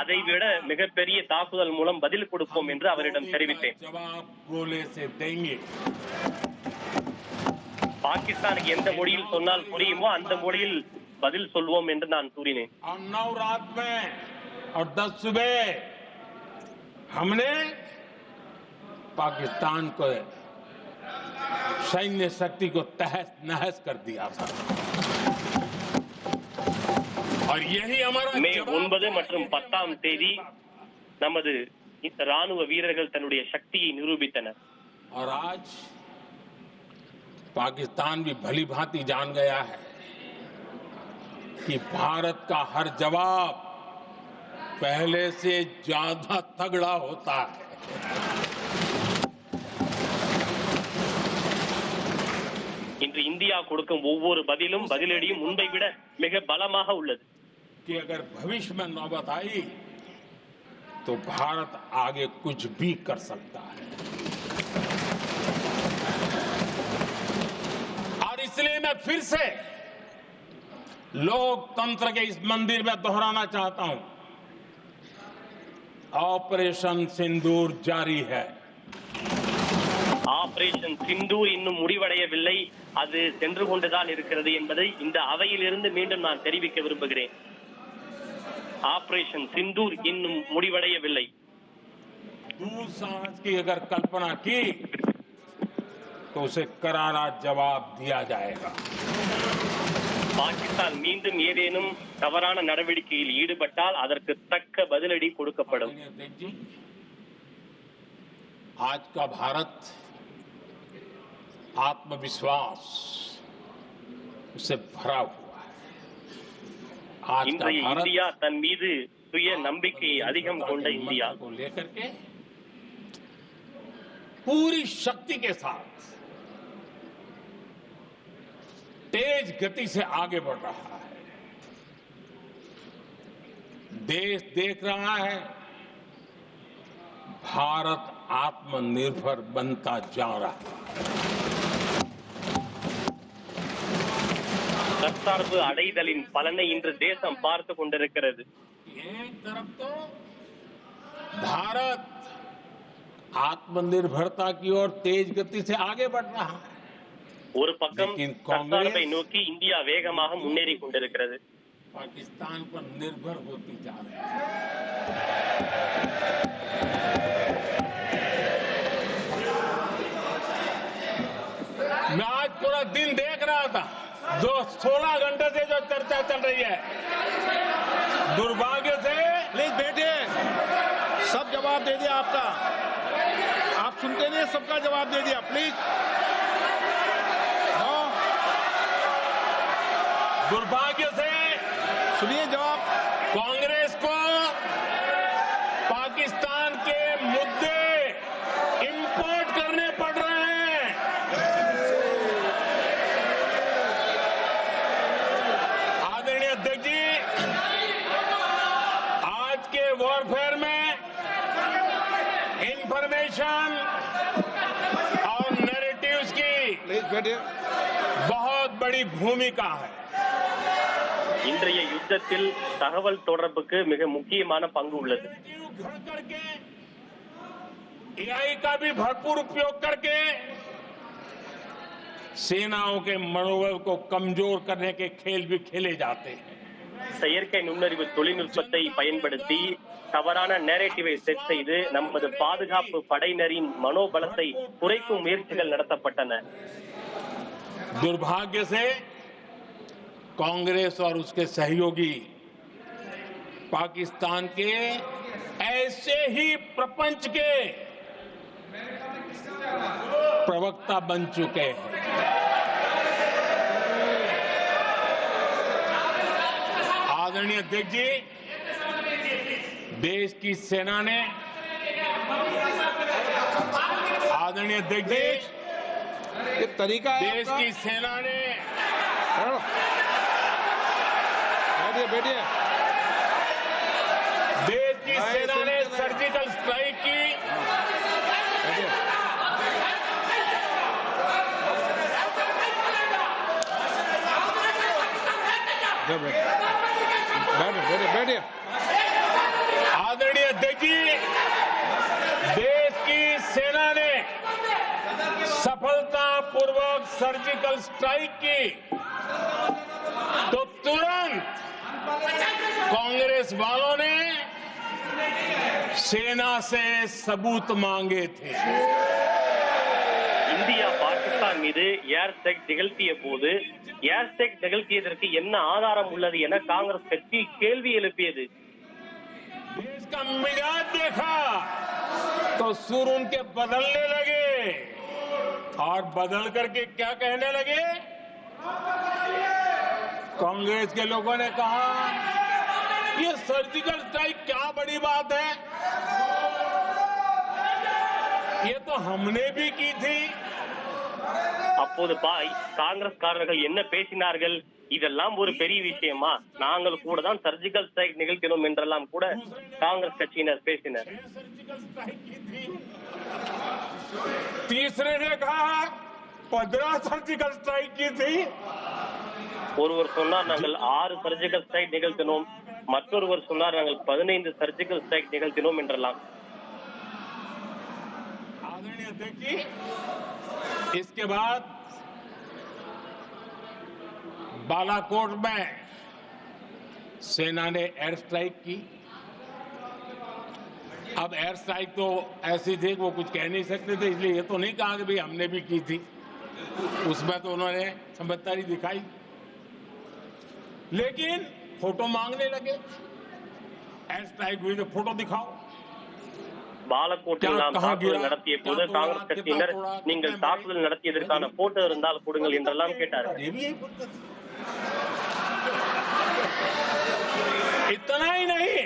அதைவிட மிகப்பெரிய தாக்குதல் மூலம் பதில் கொடுப்போம் என்று அவரிடம் தெரிவித்தேன். जवाब गोले से देंगे. பாகிஸ்தானுக்கு எந்த மொழியில் சொன்னால் புரியுமோ அந்த மொழியில் பதில் சொல்வோம் என்று நான் கூறினேன். और 9 रात में और 10 सुबह हमने पाकिस्तान को सैन्य शक्ति को तहस नहस कर दिया था और यही हमारा மே 9 மற்றும் 10ஆம் தேதி நமது ராணுவ வீரர்கள் தன்னுடைய சக்தியை நிரூபித்தனர். और आज पाकिस्तान भी भली भांति जान गया है कि भारत का हर जवाब पहले से ज्यादा तगड़ा होता है. இன்று இந்தியா கொடுக்கும் ஒவ்வொரு பதிலடியும் முன்பை விட மிக பலமாக உள்ளது. कि अगर भविष्य में नौबत आई तो भारत आगे कुछ भी कर सकता है और इसलिए मैं फिर से लोकतंत्र के इस मंदिर में दोहराना चाहता हूं, ऑपरेशन सिंदूर जारी है. ஆபரேஷன் சிந்தூர் இன்னும் முடிவடையவில்லை, அது சென்று கொண்டுதான் இருக்கிறது என்பதை இந்த அவையிலிருந்து மீண்டும் நான் தெரிவிக்க விரும்புகிறேன். ஆபரேஷன் சிந்தூர் இன்னும் முடிவடையவில்லை. दुस्साहस की अगर कल्पना की तो उसे करारा जवाब दिया जाएगा. பாகிஸ்தான் மீண்டும் ஏதேனும் தவறான நடவடிக்கையில் ஈடுபட்டால் அதற்கு தக்க பதிலடி கொடுக்கப்படும். आज का भारत आत्मविश्वास से भरा हुआ है. आज का இன்றைய भारत இந்தியா தன் மீது சுய நம்பிக்கை அதிகம் கொண்ட இந்தியா को लेकर के पूरी शक्ति के साथ तेज गति से आगे बढ़ रहा है. देश देख रहा है भारत आत्मनिर्भर बनता जा रहा है. தற்சார்பு அடைதலின் பலனை இன்று தேசம் பார்த்து கொண்டிருக்கிறது. एक तरफ तो भारत आत्मनिर्भरता की ओर तेज गति से आगे बढ़ रहा है. ஒரு பக்கம் लेकिन தற்சார்பை कांग्रेस நோக்கி இந்தியா வேகமாக முன்னேறி கொண்டிருக்கிறது. पाकिस्तान पर निर्भर होती जा रही है. मैं आज पूरा दिन देख रहा था, जो 16 घंटे से जो चर्चा चल रही है, दुर्भाग्य से प्लीज बैठिए, सब जवाब दे दिया आपका. आप सुनते नहीं, सबका जवाब दे दिया. प्लीज दुर्भाग्य से सुनिए जवाब. कांग्रेस को पाकिस्तान के मुद्दे इंपोर्ट करने पड़ रहे हैं. आदरणीय अध्यक्ष जी, आज के वॉरफेयर में इंफॉर्मेशन और नैरेटिव्स की प्लीज बैठिए. बहुत बड़ी भूमिका है. இன்றைய யுத்தத்தில் தகவல் தொடர்புக்கு மிக முக்கியமான பங்கு உள்ளது. खड़ करके एआई का भी भरपूर उपयोग करके सेनाओं के मनोबल को कमजोर करने के खेल भी खेले जाते हैं. செயற்கை நுண்ணறிவு தொழில்நுட்பத்தை பயன்படுத்தி தவறான நேரேட்டிவை செட் செய்து நமது பாதுகாப்பு படையினரின் மனோபலத்தை குறைக்கும் முயற்சிகள் நடத்தப்பட்டன. दुर्भाग्य से कांग्रेस और उसके सहयोगी पाकिस्तान के ऐसे ही प्रपंच के प्रवक्ता बन चुके हैं. आदरणीय अध्यक्ष जी, देश की सेना ने आदरणीय अध्यक्ष जी, ये तरीका है देश आपका. की सेना ने बैठिए बैठिए. देश की सेना ने सर्जिकल स्ट्राइक की. बैठिए. बैठिए बैठिए. आदरणीय अध्यक्ष जी, देश की सेना ने सफलतापूर्वक सर्जिकल स्ट्राइक की तो तुरंत कांग्रेस वालों ने सेना से सबूत मांगे थे. இந்தியா பாகிஸ்தான் பாகிஸ்தான் மீது ஏர் ஸ்ட்ரைக் நிகழ்த்திய போது ஏர் ஸ்ட்ரைக் நிகழ்த்தியதற்கு என்ன ஆதாரம் உள்ளது என காங்கிரஸ் கட்சி கேள்வி எழுப்பியது. देश का मिजाज देखा तो सुर उनके बदलने लगे और बदल करके क्या कहने लगे? कांग्रेस के लोगों ने कहा ये सर्जिकल स्ट्राइक क्या बड़ी बात है, ये तो हमने भी की थी. அப்போது காங்கிரஸ்காரர்கள் என்ன பேசினார்கள்? இதெல்லாம் ஒரு பெரிய விஷயமா, நாங்கள் கூட தான் சர்ஜிக்கல் ஸ்ட்ரைக் நிகழ்த்தினோம் என்றெல்லாம் கூட காங்கிரஸ் கட்சியினர் பேசினர். तीसरे ने कहा 15 सर्जिकल स्ट्राइक की थी. ஒருவர் சொன்னார் நாங்கள் 6 சர்ஜிக்கல் ஸ்ட்ரைக் நிகழ்த்தினோம், மற்றொருவர் சொன்னார் நாங்கள் 15 சர்ஜிக்கல் ஸ்ட்ரைக் நிகழ்த்தினோம் என்றெல்லாம். इसके बाद बालाकोट में सेना ने एयर स्ट्राइक की. अब एयर स्ट्राइक तो ऐसी थी कि वो कुछ कह नहीं सकते थे, इसलिए ये तो नहीं कहा कि भाई हमने भी की थी. उसमें तो उन्होंने समझदारी दिखाई, लेकिन फोटो मांगने लगे. एयर स्ट्राइक हुई तो फोटो दिखाओ. பாலக்கோட்டில் நாம் தாக்குதல் நடத்திய போது காங்கிரஸ் கட்சியினர் நீங்கள் தாக்குதல் நடத்தியதற்கான போட்டோ இருந்தால் கொடுங்கள் என்றெல்லாம் கேட்டார்கள். इतना ही नहीं,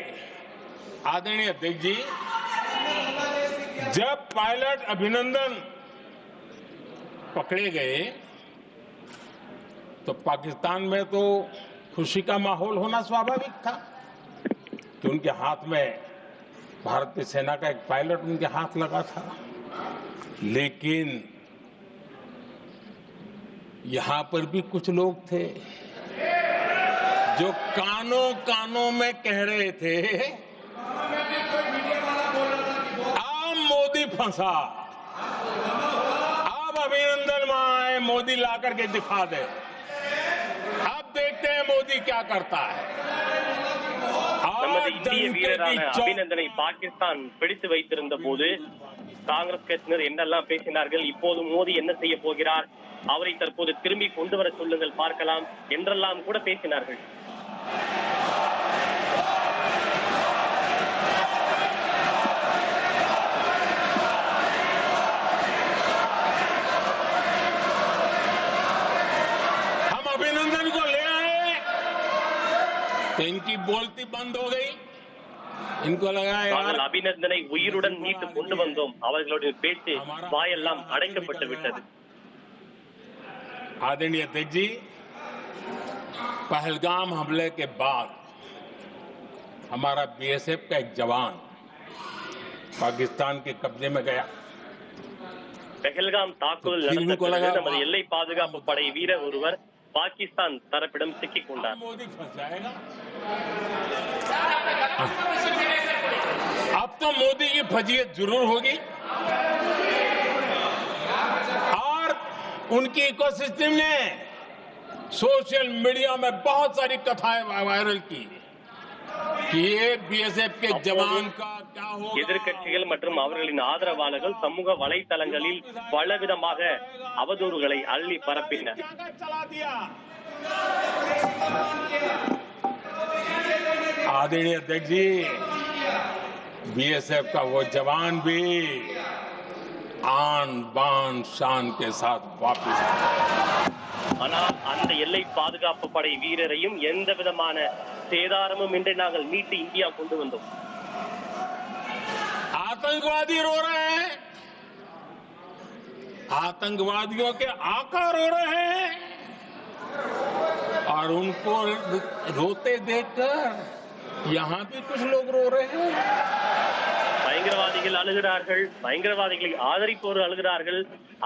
आदरणीय अध्यक्ष जी, जब पायलट अभिनंदन पकड़े गए तो पाकिस्तान में तो खुशी का माहौल होना स्वाभाविक था कि उनके हाथ में भारतीय सेना का एक पायलट उनके हाथ लगा था. लेकिन यहां पर भी कुछ लोग थे जो कानों कानों में कह रहे थे अब मोदी फंसा, अब अभिनंदन वहां आए, मोदी ला करके दिखा दे, अब देखते हैं मोदी क्या करता है. நமது இந்திய வீரரான அபிநந்தனை பாகிஸ்தான் பிடித்து வைத்திருந்த போது காங்கிரஸ் கட்சியினர் என்னெல்லாம் பேசினார்கள், இப்போது மோடி என்ன செய்ய போகிறார், அவரை தற்போது திரும்பி கொண்டு வர சொல்லுங்கள் பார்க்கலாம் என்றெல்லாம் கூட பேசினார்கள். हम अभिनंदन को ले आए तो इनकी बोलती बंद हो गई. इनको लगा நாங்கள் அபிநந்தனை உயிருடன் மீட்டு கொண்டு வந்தோம், அவர்களுடைய பேச்சு வாயெல்லாம் அடைக்கப்பட்டு விட்டது. आदरणीय अध्यक्ष जी, पहलगाम हमले के बाद हमारा बीएसएफ का एक जवान पाकिस्तान के कब्जे में गया. பெஹல்காம் தாக்குதல் நடந்த பிறகு நமது எல்லை பாதுகாப்பு படை வீரர் ஒருவர் பாகிஸ்தான் தரப்பிடம் சிக்கிக் கொண்டார். मोदी फंस जाएगा. अब तो मोदी की फजीयत जरूर होगी और उनकी इकोसिस्टम ने सोशल मीडिया में बहुत सारी कथाएं वायरल की कि ये बीएसएफ के जवान का क्या होगा. எதிர்க்கட்சிகள் மற்றும் அவர்களின் ஆதரவாளர்கள் சமூக வலைதளங்களில் பலவிதமாக அவதூறுகளை அள்ளி பரப்பினர். आदरणीय अध्यक्ष जी, बीएसएफ का वो जवान भी आन बान शान के साथ वापस ஆனால் அந்த எல்லை பாதுகாப்பு படை வீரரையும் எந்த விதமான சேதாரமும் இன்றி நாங்கள் மீட்டு இந்தியா கொண்டு வந்தோம். आतंकवादी रो रहे हैं, आतंकवादियों के आका रो रहे हैं और उनको रोते देखकर यहां भी कुछ लोग रो रहे हैं. பயங்கரவாதிகள் அழுகிறார்கள், பயங்கரவாதிகளை ஆதரிப்போர் அழுகிறார்கள்,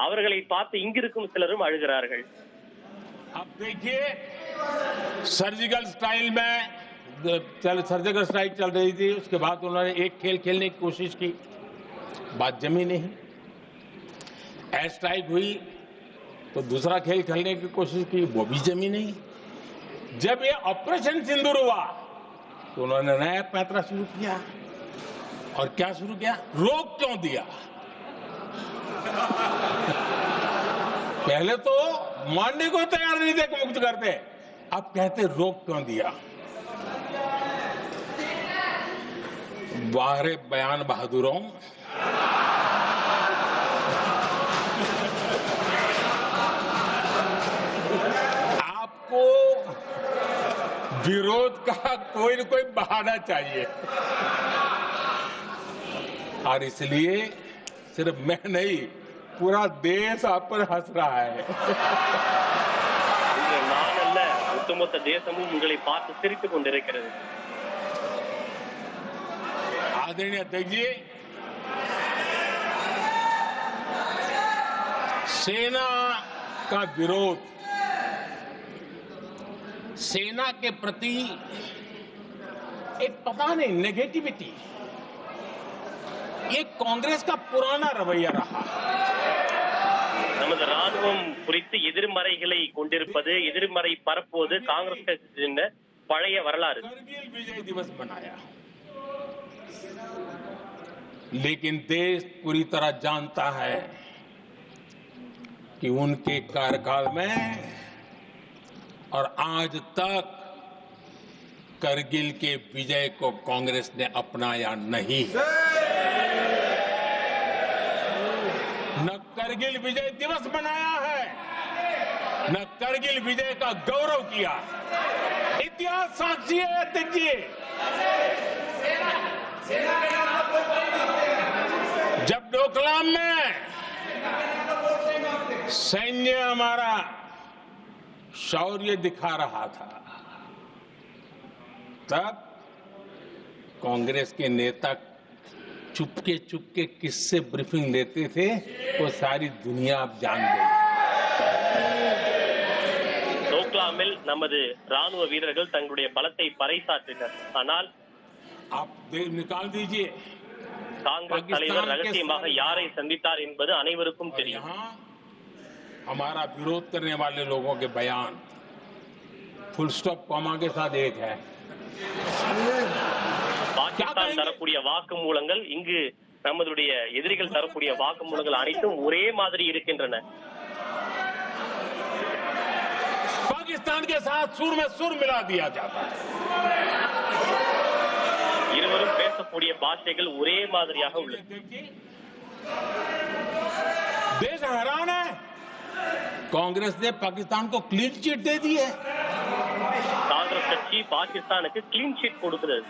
அவர்களை பார்த்து இங்கிருக்கும் சிலரும் அழுகிறார்கள். अब देखिए, सर्जिकल स्ट्राइक में सर्जिकल स्ट्राइक चल रही थी, उसके बाद उन्होंने एक खेल खेलने की कोशिश की, बात जमी नहीं. एयर स्ट्राइक हुई तो दूसरा खेल खेलने की कोशिश की, वो भी जमी नहीं. जब ये ऑपरेशन सिंदूर हुआ तो उन्होंने नया पैंतरा शुरू किया. और क्या शुरू किया? रोक क्यों दिया? पहले तो मानने को तैयार नहीं थे कि मुक्त करते, अब कहते रोक क्यों दिया। बाहर बयान बहादुरों, आपको विरोध का कोई न कोई बहाना चाहिए, और इसलिए सिर्फ मैं नहीं, पूरा देश आप पर हंस रहा है। இன்று நான் அல்ல, ஒட்டுமொத்த தேசமும் உங்களை பார்த்து சிரித்துக் கொண்டிருக்கிறது. आदरणीय अध्यक्ष जी, सेना का विरोध, सेना के प्रति एक पता नहीं नेगेटिविटी, ये कांग्रेस का पुराना रवैया रहा। நமது ராணுவம் குறித்து எதிர்மறைகளை கொண்டிருப்பது, எதிர்மறை பரப்புவது காங்கிரஸ் கட்சியின் பழைய வரலாறு. करगिल विजय दिवस मनाया, लेकिन देश पूरी तरह जानता है कि उनके कार्यकाल में और आज तक करगिल के विजय को कांग्रेस ने अपनाया नहीं। न करगिल विजय दिवस मनाया है, न करगिल विजय का गौरव किया। इतिहास साक्षी है अध्यक्ष जी। जब डोकलाम में सैन्य हमारा शौर्य दिखा रहा था, तब कांग्रेस के नेता चुपके चुपके किससे ब्रीफिंग लेते थे, वो सारी दुनिया अब जान गई। டோக்லாமில் நமது ராணுவ வீரர்கள் தங்களுடைய பலத்தை பறைசாற்றினர். ஆனால் आप देख निकाल दीजिए, காங்கிரஸ் தலைவர் ரகசியமாக யாரை சந்தித்தார் என்பது அனைவருக்கும் और தெரியும். यहाँ हमारा विरोध करने वाले लोगों के बयान फुल स्टॉप कॉमा के साथ एक है। பாகிஸ்தான் தரக்கூடிய வாக்குமூலங்கள், இங்கு நமதுடைய எதிரிகள் தரக்கூடிய வாக்குமூலங்கள் அனைத்தும் ஒரே மாதிரி இருக்கின்றன. पाकिस्तान के साथ सुर में सुर मिला दिया जाता है। இருவரும் பேசக்கூடிய பாஷைகள் ஒரே மாதிரியாக உள்ளது. देश हैरान है, कांग्रेस ने पाकिस्तान को क्लीन चिट दे दी है। காங்கிரஸ் கட்சி பாகிஸ்தானுக்கு கிளீன் ஷீட் கொடுக்கிறது.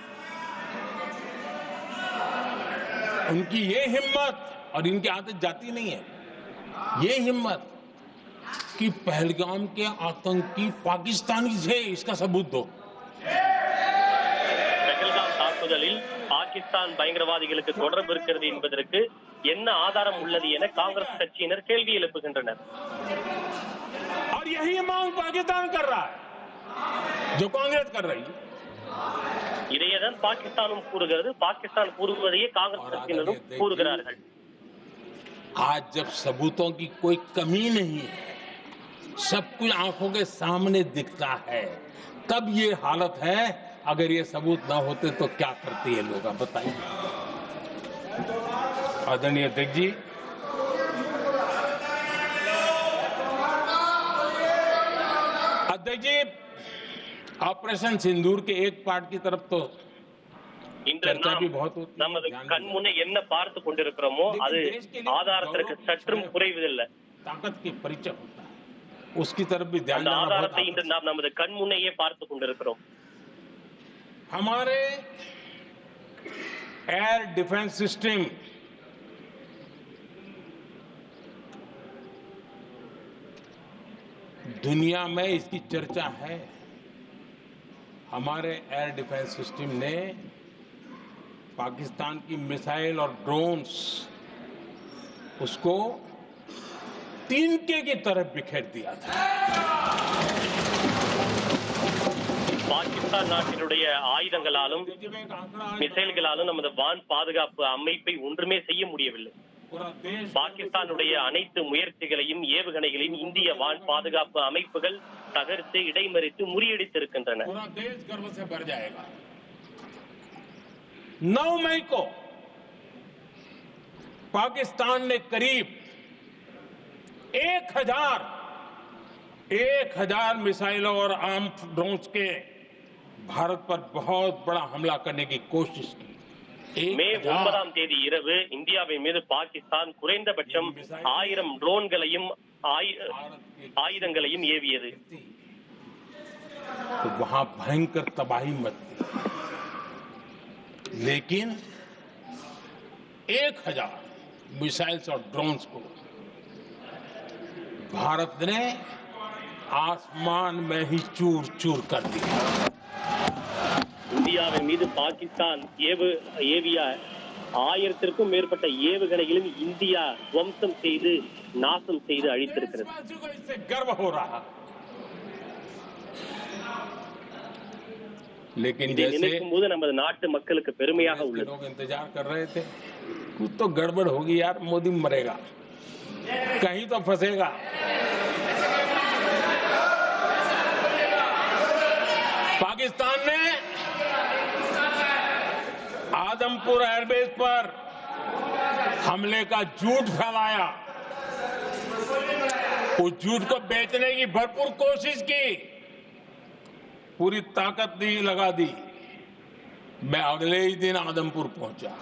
उनकी ये हिम्मत, और इनकी आदत जाती नहीं है, ये हिम्मत कि पहलगाम के आतंकी पाकिस्तानी थे, इसका सबूत दो। பஹல்காம் தாக்குதலில் பாகிஸ்தான் பயங்கரவாதிகளுக்கு தொடர்பு இருக்கிறது என்பதற்கு என்ன ஆதாரம் உள்ளது என காங்கிரஸ் கட்சியினர் கேள்வி எழுப்புகின்றனர். और यही मांग पाकिस्तान कर रहा है, जो कांग्रेस कर रही है। இதையேதான் பாகிஸ்தானும் கூறுகிறது, பாகிஸ்தான் கூறுவதையே காங்கிரஸ் கட்சியினரும் கூறுகிறார்கள். आज जब सबूतों की कोई कमी नहीं है, सब कुछ आंखों के सामने दिखता है, तब ये हालत है। अगर ये सबूत ना होते तो क्या करते ये लोग, आप बताइए। आदरणीय अध्यक्ष जी, अध्यक्ष जी, ऑपरेशन सिंदूर के एक पार्ट की तरफ तो இன்று चर्चा நாம் भी बहुत होती है, நமது ध्यान கண் दीजिए। முன்னே என்ன பார்த்து கொண்டிருக்கிறோமோ அது ஆதாரத்திற்கு சற்றும் குறைவதில்லை. ताकत की परिचय होता है, उसकी तरफ भी ध्यान அந்த देना बहुत ஆதாரத்தை आवश्यक இன்று நாம் நமது கண் முன்னையே பார்த்து கொண்டிருக்கிறோம். हमारे एयर डिफेंस सिस्टम दुनिया में इसकी चर्चा है। हमारे एयर डिफेंस सिस्टम ने पाकिस्तान की मिसाइल और ड्रोन्स उसको तिनके की तरफ बिखेर दिया था। பாகிஸ்தான் நாட்டினுடைய ஆயுதங்களாலும் மிசைல்களாலும் நமது வான் பாதுகாப்பு அமைப்பை ஒன்றுமே செய்ய முடியவில்லை. பாகிஸ்தானுடைய அனைத்து முயற்சிகளையும் ஏவுகணைகளையும் இந்திய வான் பாதுகாப்பு அமைப்புகள் தகர்த்து இடைமறித்து முறியடித்திருக்கின்றன. 9 मई को पाकिस्तान ने करीब 1 1000 मिसाइलों और आर्म्ड ड्रोन्स के भारत पर बहुत बड़ा हमला करने की कोशिश की। மே 9ஆம் தேதி இரவு இந்தியாவின் மீது பாகிஸ்தான் குறைந்தபட்சம் 1000 ட்ரோன்களையும் ஆயுதங்களையும் ஏவியது. तो वहां भयंकर तबाही मची, लेकिन 1000 मिसाइल्स और ड्रोन्स को भारत ने आसमान में ही चूर चूर कर दिया. இந்தியாவின் மீது பாகிஸ்தான் ஏவிய 1000க்கும் மேற்பட்ட ஏவுகணைகளும் இந்தியா துவம்சம் செய்து நாசம் செய்து அழித்திருக்கிறது. गर्व हो रहा, लेकिन இதை நினைக்கும் போது நமது நாட்டு மக்களுக்கு பெருமையாக உள்ளது. लोग इंतजार कर रहे थे, कुछ तो गड़बड़ होगी यार, मोदी मरेगा, कहीं तो फंसेगा. पाकिस्तान ने आदमपुर एयरबेस पर हमले का झूठ फैलाया, उस झूठ को बेचने की भरपूर कोशिश की, पूरी ताकत लगा दी. मैं अगले ही दिन आदमपुर पहुंचा.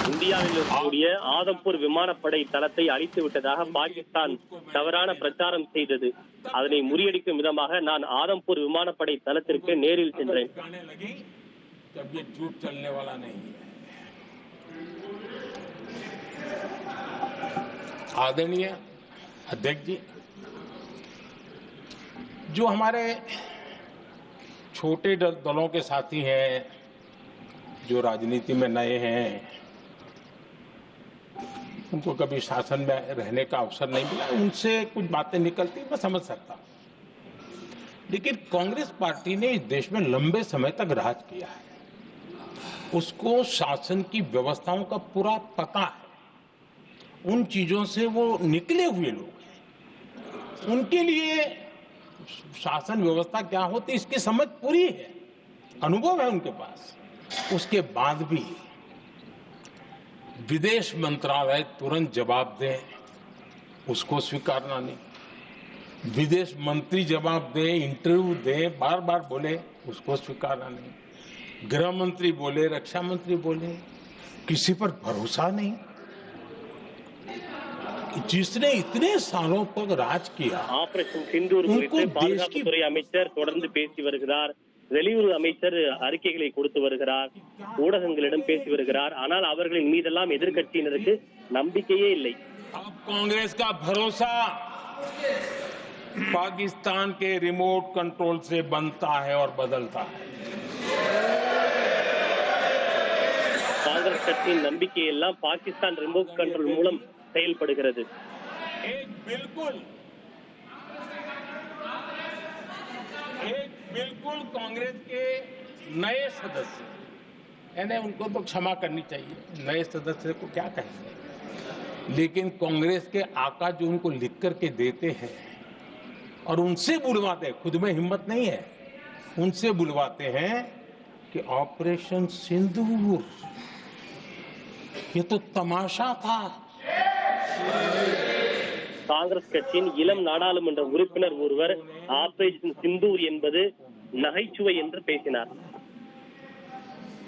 இந்தியாவில் இருக்கக்கூடிய ஆதம்பூர் விமானப்படை தளத்தை அழித்து விட்டதாக பாகிஸ்தான் தவறான பிரச்சாரம் செய்தது. அதனை முறியடிக்கும் விதமாக நான் ஆதம்பூர் விமானப்படை தளத்திற்கு நேரில் சென்றேன். आदरणीय अध्यक्ष जी, जो हमारे छोटे दलों के साथी हैं, जो राजनीति में नए हैं, उनको कभी शासन में रहने का अवसर नहीं मिला, उनसे कुछ बातें निकलती मैं समझ सकता. लेकिन कांग्रेस पार्टी ने इस देश में लंबे समय तक राज किया है, उसको शासन की व्यवस्थाओं का पूरा पता है, उन चीजों से वो निकले हुए लोग हैं, उनके लिए शासन व्यवस्था क्या होती इसकी समझ पूरी है, अनुभव है उनके पास. उसके बाद भी विदेश मंत्रालय तुरंत जवाब दे, उसको स्वीकारना नहीं. विदेश मंत्री जवाब दे, इंटरव्यू दे, बार बार बोले, उसको स्वीकारना नहीं. गृह मंत्री बोले, रक्षा मंत्री बोले, किसी पर भरोसा नहीं. जिसने इतने सालों तक राज किया, ஆபரேஷன் சிந்தூர் குறித்து பாதுகாப்புத்துறை அமைச்சர் தொடர்ந்து பேசி வருகிறார். வெளியுறவு அமைச்சர் அறிக்கைகளை கொடுத்து வருகிறார், ஊடகங்களிடம் பேசி வருகிறார். ஆனால் அவர்களின் மீதெல்லாம் எதிர்க்கட்சியினருக்கு நம்பிக்கையே இல்லை. कांग्रेस का भरोसा पाकिस्तान के रिमोट कंट्रोल से बनता है और बदलता है. காங்கிரஸ் கட்சியின் நம்பிக்கை எல்லாம் பாகிஸ்தான் ரிமோட் கண்ட்ரோல் மூலம் செயல்படுகிறது. एक बिल्कुल कांग्रेस के नए सदस्य, यानी उनको तो क्षमा करनी चाहिए, नए सदस्य को क्या कहेंगे, लेकिन कांग्रेस के आका जो उनको लिख करके देते हैं और उनसे बुलवाते हैं, खुद में हिम्मत नहीं है, उनसे बुलवाते हैं कि ऑपरेशन सिंदूर ये तो तमाशा था. காங்கிரஸ் கட்சியின் இளம் நாடாளுமன்ற உறுப்பினர் ஒருவர் ஆபரேஷன் சிந்தூர் என்பது நகைச்சுவை என்று பேசினார்.